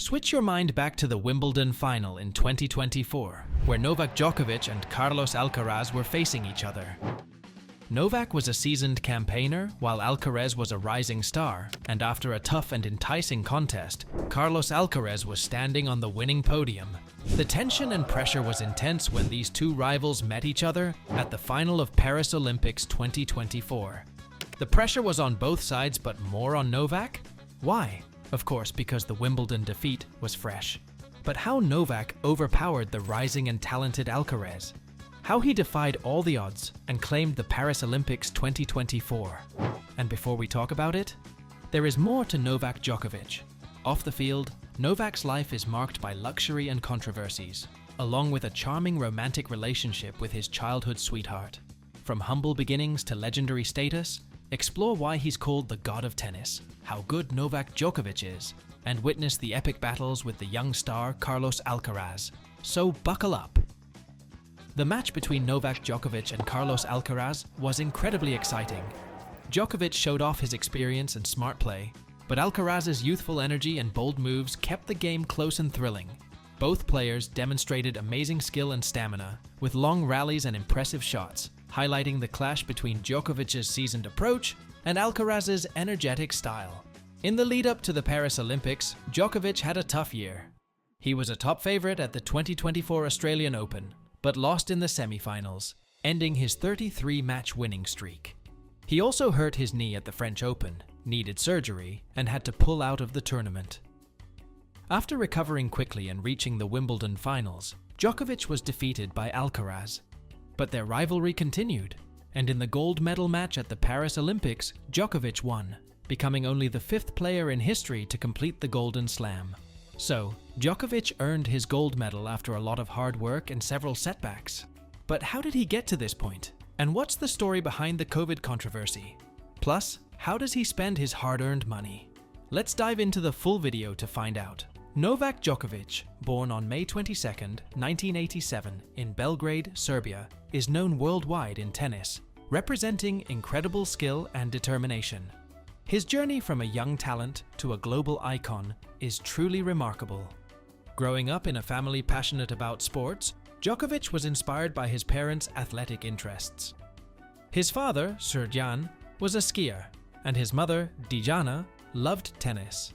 Switch your mind back to the Wimbledon final in 2024, where Novak Djokovic and Carlos Alcaraz were facing each other. Novak was a seasoned campaigner, while Alcaraz was a rising star, and after a tough and enticing contest, Carlos Alcaraz was standing on the winning podium. The tension and pressure was intense when these two rivals met each other at the final of Paris Olympics 2024. The pressure was on both sides, but more on Novak? Why? Of course, because the Wimbledon defeat was fresh. But how Novak overpowered the rising and talented Alcaraz? How he defied all the odds and claimed the Paris Olympics 2024. And before we talk about it, there is more to Novak Djokovic. Off the field, Novak's life is marked by luxury and controversies, along with a charming romantic relationship with his childhood sweetheart. From humble beginnings to legendary status, explore why he's called the god of tennis, how good Novak Djokovic is, and witness the epic battles with the young star Carlos Alcaraz. So buckle up! The match between Novak Djokovic and Carlos Alcaraz was incredibly exciting. Djokovic showed off his experience and smart play, but Alcaraz's youthful energy and bold moves kept the game close and thrilling. Both players demonstrated amazing skill and stamina, with long rallies and impressive shots, highlighting the clash between Djokovic's seasoned approach and Alcaraz's energetic style. In the lead-up to the Paris Olympics, Djokovic had a tough year. He was a top favorite at the 2024 Australian Open, but lost in the semi-finals, ending his 33-match winning streak. He also hurt his knee at the French Open, needed surgery, and had to pull out of the tournament. After recovering quickly and reaching the Wimbledon finals, Djokovic was defeated by Alcaraz. But their rivalry continued, and in the gold medal match at the Paris Olympics, Djokovic won, becoming only the 5th player in history to complete the Golden Slam. So, Djokovic earned his gold medal after a lot of hard work and several setbacks. But how did he get to this point? And what's the story behind the COVID controversy? Plus, how does he spend his hard-earned money? Let's dive into the full video to find out. Novak Djokovic, born on May 22, 1987 in Belgrade, Serbia, is known worldwide in tennis, representing incredible skill and determination. His journey from a young talent to a global icon is truly remarkable. Growing up in a family passionate about sports, Djokovic was inspired by his parents' athletic interests. His father, Srdjan, was a skier, and his mother, Dijana, loved tennis.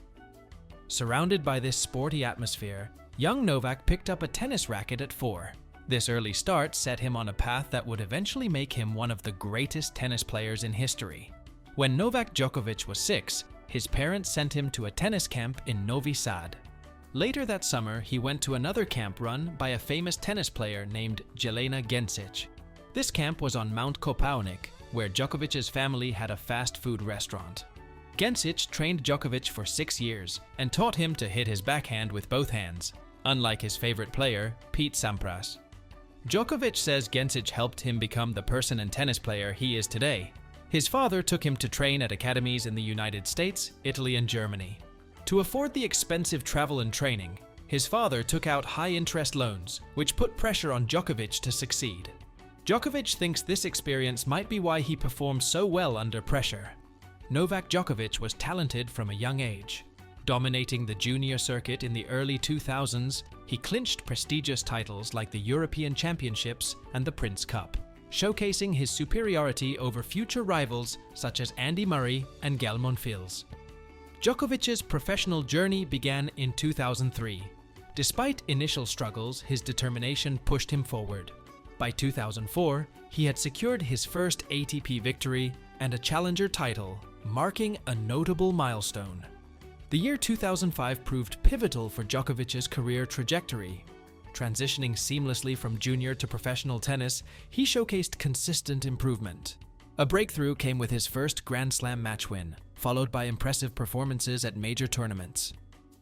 Surrounded by this sporty atmosphere, young Novak picked up a tennis racket at 4. This early start set him on a path that would eventually make him one of the greatest tennis players in history. When Novak Djokovic was 6, his parents sent him to a tennis camp in Novi Sad. Later that summer, he went to another camp run by a famous tennis player named Jelena Genčić. This camp was on Mount Kopaonik, where Djokovic's family had a fast food restaurant. Genčić trained Djokovic for 6 years and taught him to hit his backhand with both hands, unlike his favorite player, Pete Sampras. Djokovic says Genčić helped him become the person and tennis player he is today. His father took him to train at academies in the United States, Italy, and Germany. To afford the expensive travel and training, his father took out high-interest loans, which put pressure on Djokovic to succeed. Djokovic thinks this experience might be why he performed so well under pressure. Novak Djokovic was talented from a young age. Dominating the junior circuit in the early 2000s, he clinched prestigious titles like the European Championships and the Prince Cup, showcasing his superiority over future rivals such as Andy Murray and Gael Monfils. Djokovic's professional journey began in 2003. Despite initial struggles, his determination pushed him forward. By 2004, he had secured his first ATP victory and a challenger title, marking a notable milestone. The year 2005 proved pivotal for Djokovic's career trajectory. Transitioning seamlessly from junior to professional tennis, he showcased consistent improvement. A breakthrough came with his first Grand Slam match win, followed by impressive performances at major tournaments.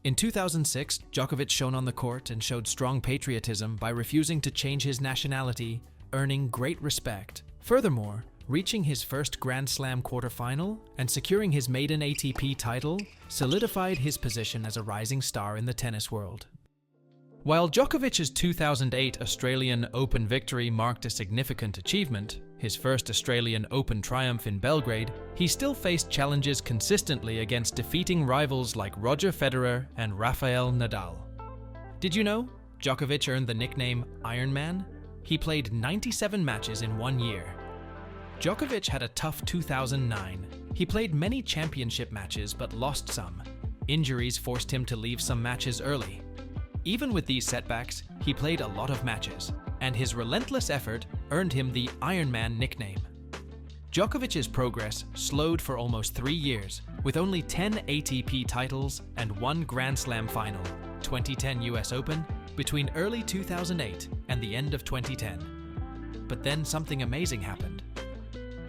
In 2006, Djokovic shone on the court and showed strong patriotism by refusing to change his nationality, earning great respect. Furthermore, reaching his first Grand Slam quarterfinal and securing his maiden ATP title solidified his position as a rising star in the tennis world. While Djokovic's 2008 Australian Open victory marked a significant achievement, his first Australian Open triumph in Belgrade, he still faced challenges consistently against defeating rivals like Roger Federer and Rafael Nadal. Did you know Djokovic earned the nickname Iron Man? He played 97 matches in 1 year. Djokovic had a tough 2009. He played many championship matches but lost some. Injuries forced him to leave some matches early. Even with these setbacks, he played a lot of matches, and his relentless effort earned him the Iron Man nickname. Djokovic's progress slowed for almost 3 years, with only 10 ATP titles and 1 Grand Slam final, 2010 US Open, between early 2008 and the end of 2010. But then something amazing happened.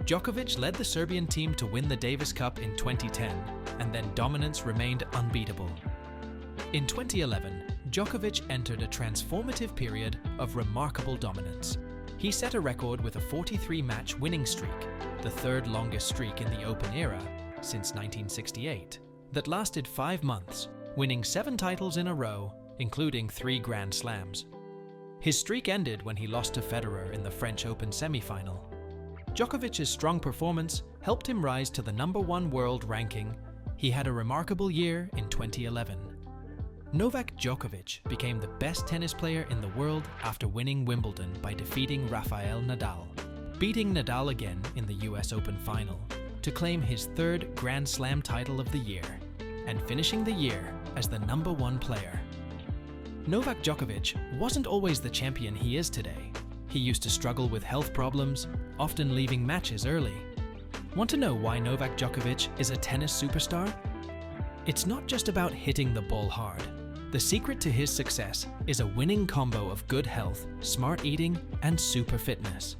Djokovic led the Serbian team to win the Davis Cup in 2010, and then dominance remained unbeatable. In 2011, Djokovic entered a transformative period of remarkable dominance. He set a record with a 43-match winning streak, the third longest streak in the Open era since 1968, that lasted 5 months, winning 7 titles in a row, including 3 Grand Slams. His streak ended when he lost to Federer in the French Open semi-final. Djokovic's strong performance helped him rise to the #1 world ranking. He had a remarkable year in 2011. Novak Djokovic became the best tennis player in the world after winning Wimbledon by defeating Rafael Nadal, beating Nadal again in the US Open final to claim his 3rd Grand Slam title of the year, and finishing the year as the #1 player. Novak Djokovic wasn't always the champion he is today. He used to struggle with health problems, often leaving matches early. Want to know why Novak Djokovic is a tennis superstar? It's not just about hitting the ball hard. The secret to his success is a winning combo of good health, smart eating, and super fitness.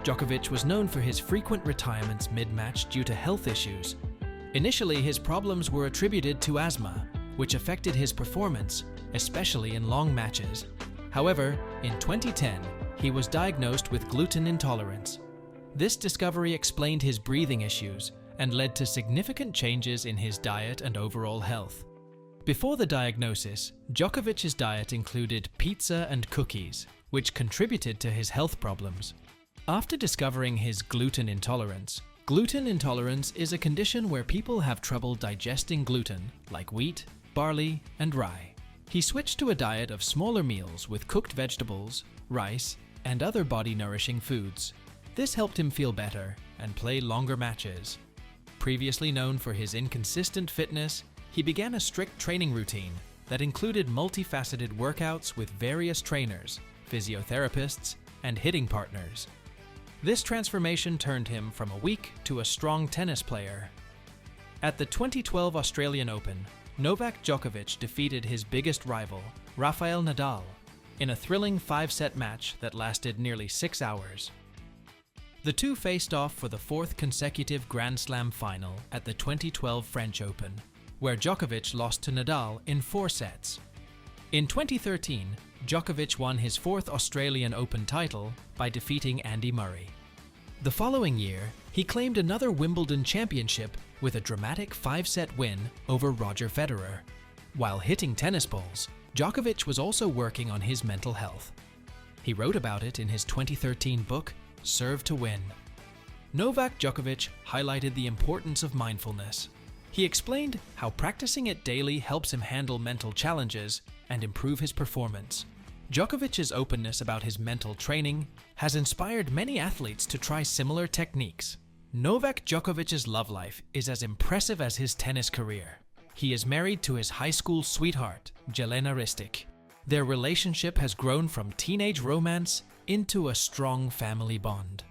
Djokovic was known for his frequent retirements mid-match due to health issues. Initially, his problems were attributed to asthma, which affected his performance, especially in long matches. However, in 2010, he was diagnosed with gluten intolerance. This discovery explained his breathing issues and led to significant changes in his diet and overall health. Before the diagnosis, Djokovic's diet included pizza and cookies, which contributed to his health problems. After discovering his gluten intolerance is a condition where people have trouble digesting gluten, like wheat, barley, and rye. He switched to a diet of smaller meals with cooked vegetables, rice, and other body-nourishing foods. This helped him feel better and play longer matches. Previously known for his inconsistent fitness, he began a strict training routine that included multifaceted workouts with various trainers, physiotherapists, and hitting partners. This transformation turned him from a weak to a strong tennis player. At the 2012 Australian Open, Novak Djokovic defeated his biggest rival, Rafael Nadal, in a thrilling 5-set match that lasted nearly 6 hours. The two faced off for the 4th consecutive Grand Slam final at the 2012 French Open, where Djokovic lost to Nadal in 4 sets. In 2013, Djokovic won his 4th Australian Open title by defeating Andy Murray. The following year, he claimed another Wimbledon championship with a dramatic 5-set win over Roger Federer. While hitting tennis balls, Djokovic was also working on his mental health. He wrote about it in his 2013 book, Serve to Win. Novak Djokovic highlighted the importance of mindfulness. He explained how practicing it daily helps him handle mental challenges and improve his performance. Djokovic's openness about his mental training has inspired many athletes to try similar techniques. Novak Djokovic's love life is as impressive as his tennis career. He is married to his high school sweetheart, Jelena Ristic. Their relationship has grown from teenage romance into a strong family bond.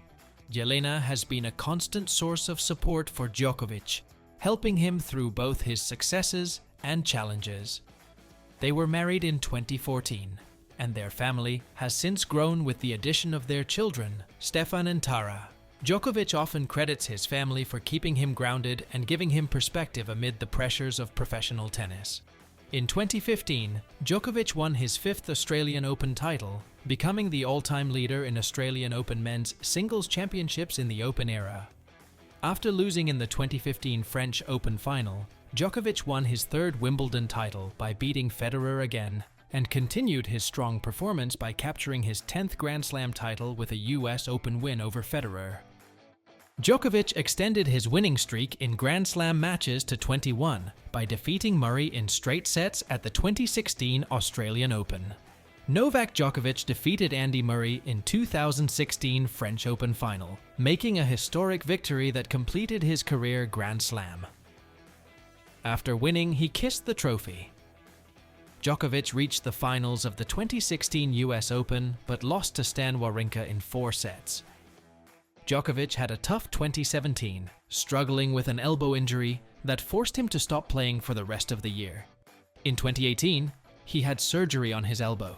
Jelena has been a constant source of support for Djokovic, helping him through both his successes and challenges. They were married in 2014, and their family has since grown with the addition of their children, Stefan and Tara. Djokovic often credits his family for keeping him grounded and giving him perspective amid the pressures of professional tennis. In 2015, Djokovic won his 5th Australian Open title, becoming the all-time leader in Australian Open men's singles championships in the Open era. After losing in the 2015 French Open final, Djokovic won his 3rd Wimbledon title by beating Federer again, and continued his strong performance by capturing his 10th Grand Slam title with a US Open win over Federer. Djokovic extended his winning streak in Grand Slam matches to 21 by defeating Murray in straight sets at the 2016 Australian Open. Novak Djokovic defeated Andy Murray in 2016 French Open final, making a historic victory that completed his career Grand Slam. After winning, he kissed the trophy. Djokovic reached the finals of the 2016 US Open but lost to Stan Wawrinka in 4 sets. Djokovic had a tough 2017, struggling with an elbow injury that forced him to stop playing for the rest of the year. In 2018, he had surgery on his elbow.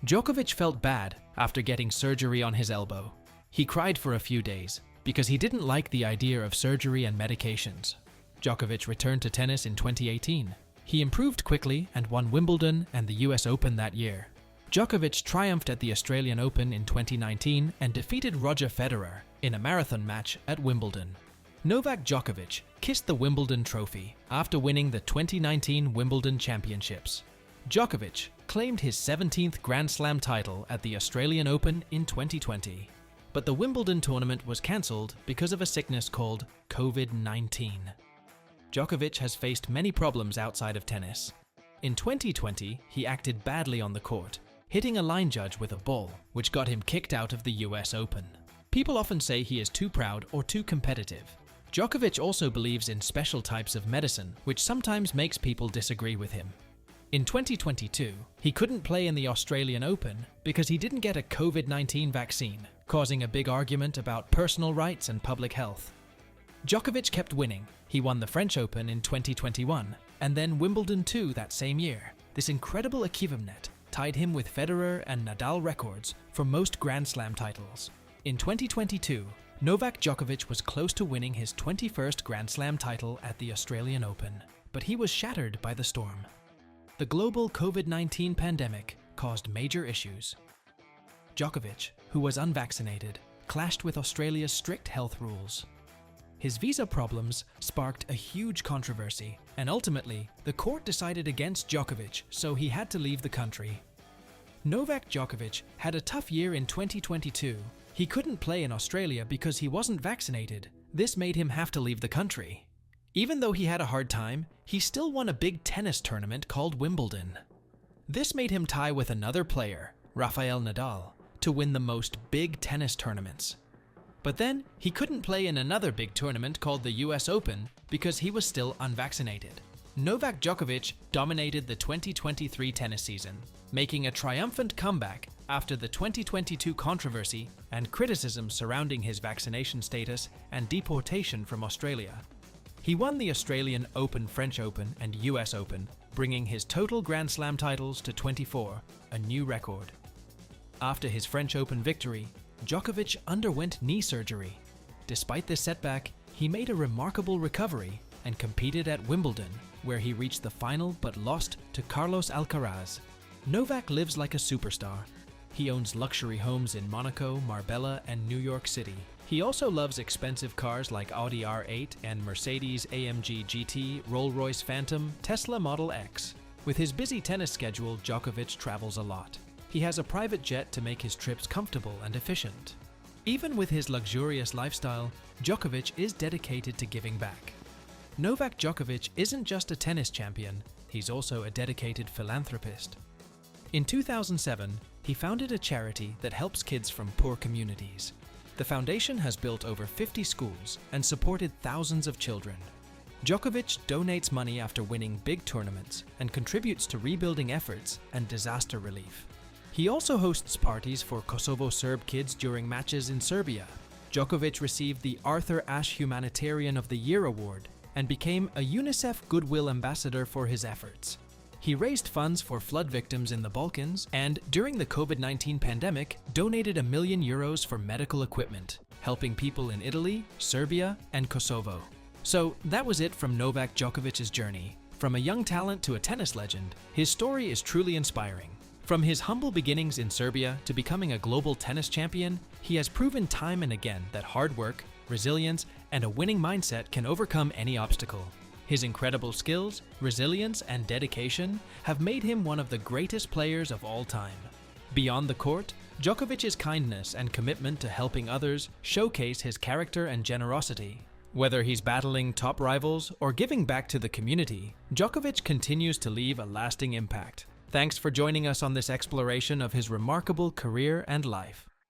Djokovic felt bad after getting surgery on his elbow. He cried for a few days because he didn't like the idea of surgery and medications. Djokovic returned to tennis in 2018. He improved quickly and won Wimbledon and the US Open that year. Djokovic triumphed at the Australian Open in 2019 and defeated Roger Federer in a marathon match at Wimbledon. Novak Djokovic kissed the Wimbledon trophy after winning the 2019 Wimbledon Championships. Djokovic claimed his 17th Grand Slam title at the Australian Open in 2020. But the Wimbledon tournament was cancelled because of a sickness called COVID-19. Djokovic has faced many problems outside of tennis. In 2020, he acted badly on the court, hitting a line judge with a ball, which got him kicked out of the US Open. People often say he is too proud or too competitive. Djokovic also believes in special types of medicine, which sometimes makes people disagree with him. In 2022, he couldn't play in the Australian Open because he didn't get a COVID-19 vaccine, causing a big argument about personal rights and public health. Djokovic kept winning. He won the French Open in 2021, and then Wimbledon too that same year. This incredible achievement tied him with Federer and Nadal records for most Grand Slam titles. In 2022, Novak Djokovic was close to winning his 21st Grand Slam title at the Australian Open, but he was shattered by the storm. The global COVID-19 pandemic caused major issues. Djokovic, who was unvaccinated, clashed with Australia's strict health rules. His visa problems sparked a huge controversy, and ultimately, the court decided against Djokovic, so he had to leave the country. Novak Djokovic had a tough year in 2022. He couldn't play in Australia because he wasn't vaccinated. This made him have to leave the country. Even though he had a hard time, he still won a big tennis tournament called Wimbledon. This made him tie with another player, Rafael Nadal, to win the most big tennis tournaments. But then, he couldn't play in another big tournament called the US Open because he was still unvaccinated. Novak Djokovic dominated the 2023 tennis season, making a triumphant comeback after the 2022 controversy and criticism surrounding his vaccination status and deportation from Australia. He won the Australian Open, French Open, and US Open, bringing his total Grand Slam titles to 24, a new record. After his French Open victory, Djokovic underwent knee surgery. Despite this setback, he made a remarkable recovery and competed at Wimbledon, where he reached the final but lost to Carlos Alcaraz. Novak lives like a superstar. He owns luxury homes in Monaco, Marbella, and New York City. He also loves expensive cars like Audi R8 and Mercedes-AMG GT, Rolls-Royce Phantom, Tesla Model X. With his busy tennis schedule, Djokovic travels a lot. He has a private jet to make his trips comfortable and efficient. Even with his luxurious lifestyle, Djokovic is dedicated to giving back. Novak Djokovic isn't just a tennis champion, he's also a dedicated philanthropist. In 2007, he founded a charity that helps kids from poor communities. The foundation has built over 50 schools and supported thousands of children. Djokovic donates money after winning big tournaments and contributes to rebuilding efforts and disaster relief. He also hosts parties for Kosovo Serb kids during matches in Serbia. Djokovic received the Arthur Ashe Humanitarian of the Year award and became a UNICEF Goodwill Ambassador for his efforts. He raised funds for flood victims in the Balkans and, during the COVID-19 pandemic, donated €1 million for medical equipment, helping people in Italy, Serbia, and Kosovo. So that was it from Novak Djokovic's journey. From a young talent to a tennis legend, his story is truly inspiring. From his humble beginnings in Serbia to becoming a global tennis champion, he has proven time and again that hard work, resilience, and a winning mindset can overcome any obstacle. His incredible skills, resilience, and dedication have made him one of the greatest players of all time. Beyond the court, Djokovic's kindness and commitment to helping others showcase his character and generosity. Whether he's battling top rivals or giving back to the community, Djokovic continues to leave a lasting impact. Thanks for joining us on this exploration of his remarkable career and life.